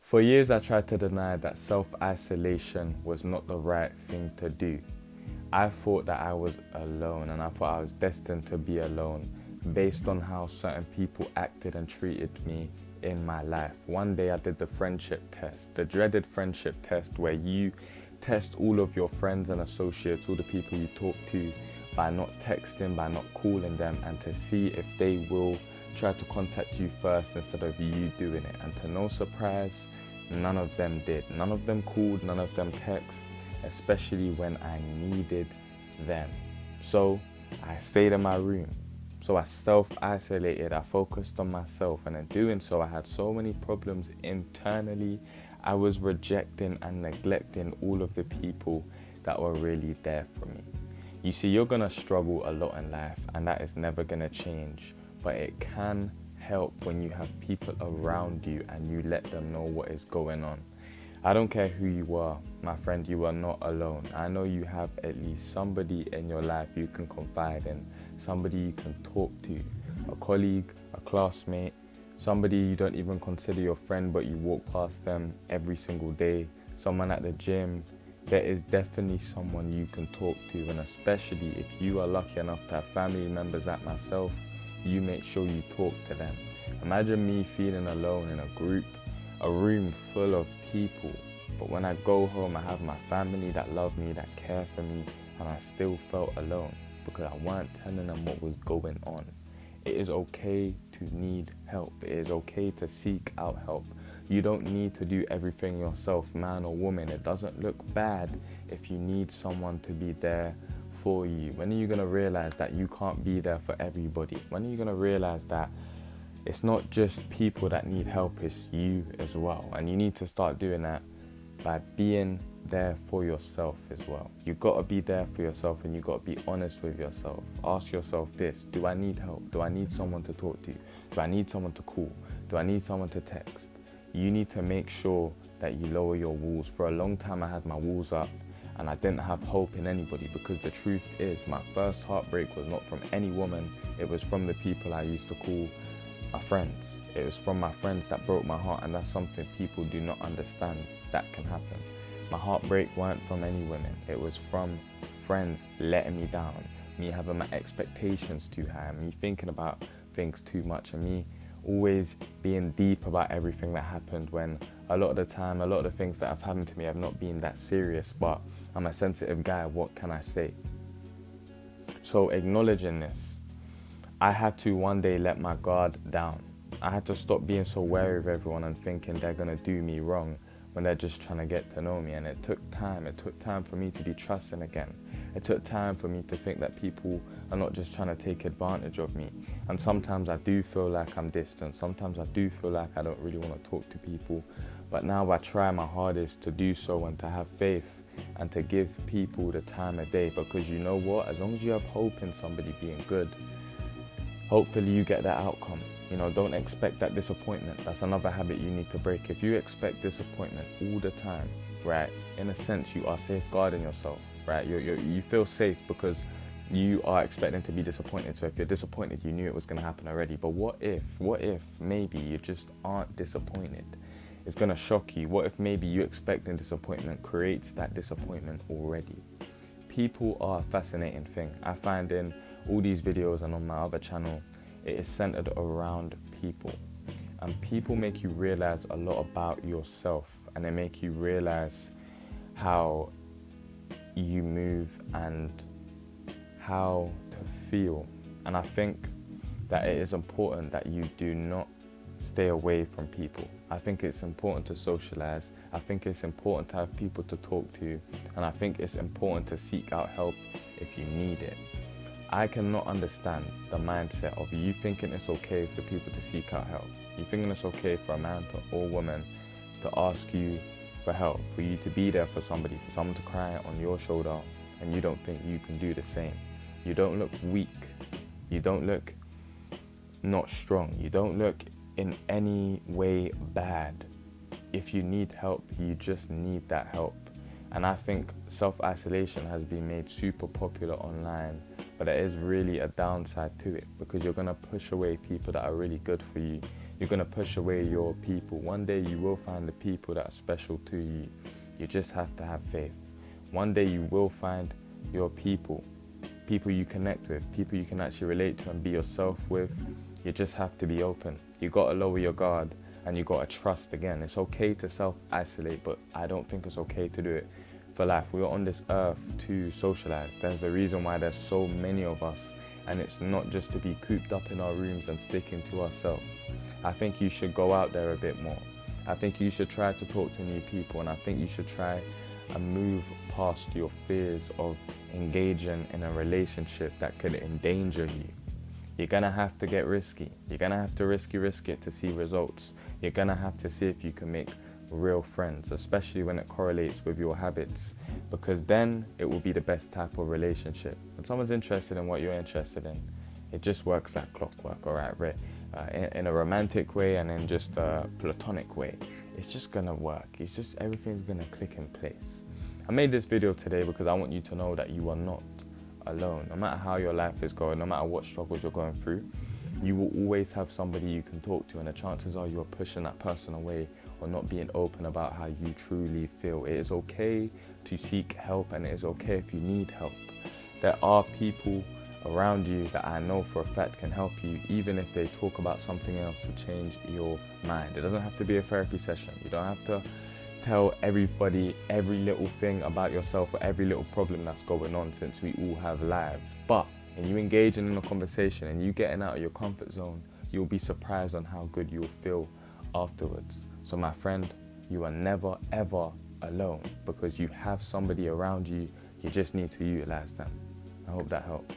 For years, I tried to deny that self-isolation was not the right thing to do. I thought that I was alone and I thought I was destined to be alone based on how certain people acted and treated me in my life. One day I did the friendship test, the dreaded friendship test where you test all of your friends and associates, all the people you talk to, by not texting, by not calling them, and to see if they will try to contact you first instead of you doing it. And to no surprise, none of them did. None of them called, none of them texted, especially when I needed them. So I stayed in my room. So I self-isolated, I focused on myself, and in doing so, I had so many problems internally. I was rejecting and neglecting all of the people that were really there for me. You see, you're gonna struggle a lot in life, and that is never gonna change, but it can help when you have people around you and you let them know what is going on. I don't care who you are, my friend, you are not alone. I know you have at least somebody in your life you can confide in, somebody you can talk to, a colleague, a classmate, somebody you don't even consider your friend but you walk past them every single day, someone at the gym. There is definitely someone you can talk to, and especially if you are lucky enough to have family members like myself, you make sure you talk to them. Imagine me feeling alone in a group, a room full of people, but when I go home I have my family that love me, that care for me, and I still felt alone because I weren't telling them what was going on. It is okay to need help. It is okay to seek out help. You don't need to do everything yourself, man or woman. It doesn't look bad if you need someone to be there for you. When are you going to realize that you can't be there for everybody? When are you going to realize that it's not just people that need help, it's you as well? And you need to start doing that by being there for yourself as well. You got to be there for yourself, and you got to be honest with yourself. Ask yourself this: do I need help? Do I need someone to talk to? Do I need someone to call? Do I need someone to text? You need to make sure that you lower your walls. For a long time I had my walls up and I didn't have hope in anybody, because the truth is my first heartbreak was not from any woman. It was from the people I used to call my friends. It was from my friends that broke my heart, and that's something people do not understand that can happen. My heartbreak weren't from any women. It was from friends letting me down, me having my expectations too high, me thinking about things too much, and me always being deep about everything that happened, when a lot of the time, a lot of the things that have happened to me have not been that serious, but I'm a sensitive guy, what can I say? So acknowledging this, I had to one day let my guard down. I had to stop being so wary of everyone and thinking they're gonna do me wrong when they're just trying to get to know me. And it took time. It took time for me to be trusting again. It took time for me to think that people are not just trying to take advantage of me. And sometimes I do feel like I'm distant. Sometimes I do feel like I don't really want to talk to people. But now I try my hardest to do so and to have faith and to give people the time of day, because you know what? As long as you have hope in somebody being good, hopefully you get that outcome. You know, don't expect that disappointment. That's another habit you need to break. If you expect disappointment all the time, right, in a sense you are safeguarding yourself, right? You feel safe because you are expecting to be disappointed. So if you're disappointed, you knew it was going to happen already. But what if maybe you just aren't disappointed? It's going to shock you. What if maybe you expecting disappointment creates that disappointment already? People are a fascinating thing. I find in all these videos and on my other channel, it is centered around people. And people make you realize a lot about yourself, and they make you realize how you move and how to feel. And I think that it is important that you do not stay away from people. I think it's important to socialize. I think it's important to have people to talk to. And I think it's important to seek out help if you need it. I cannot understand the mindset of you thinking it's okay for people to seek out help. You thinking it's okay for a man or woman to ask you for help, for you to be there for somebody, for someone to cry on your shoulder, and you don't think you can do the same. You don't look weak. You don't look not strong. You don't look in any way bad. If you need help, you just need that help. And I think self-isolation has been made super popular online, but there is really a downside to it, because you're going to push away people that are really good for you. You're going to push away your people. One day you will find the people that are special to you. You just have to have faith. One day you will find your people you connect with, people you can actually relate to and be yourself with. You just have to be open. You got to lower your guard and you got to trust again. It's okay to self-isolate, but I don't think it's okay to do it for life. We're on this earth to socialize. That's the reason why there's so many of us, and it's not just to be cooped up in our rooms and sticking to ourselves. I think you should go out there a bit more. I think you should try to talk to new people, and I think you should try and move past your fears of engaging in a relationship that could endanger you. You're gonna have to get risky. You're gonna have to risk it to see results. You're gonna have to see if you can make real friends, especially when it correlates with your habits, because then it will be the best type of relationship. When someone's interested in what you're interested in, it just works like clockwork, all right? In a romantic way and in just a platonic way, it's just gonna work. It's just everything's gonna click in place. I made this video today because I want you to know that you are not alone. No matter how your life is going, no matter what struggles you're going through, you will always have somebody you can talk to, and the chances are you are pushing that person away or not being open about how you truly feel. It is okay to seek help, and it is okay if you need help. There are people around you that I know for a fact can help you, even if they talk about something else to change your mind. It doesn't have to be a therapy session. You don't have to tell everybody every little thing about yourself or every little problem that's going on, since we all have lives. But when you engage in a conversation and you getting out of your comfort zone, you'll be surprised on how good you'll feel afterwards. So my friend, you are never ever alone, because you have somebody around you. You just need to utilize them. I hope that helped.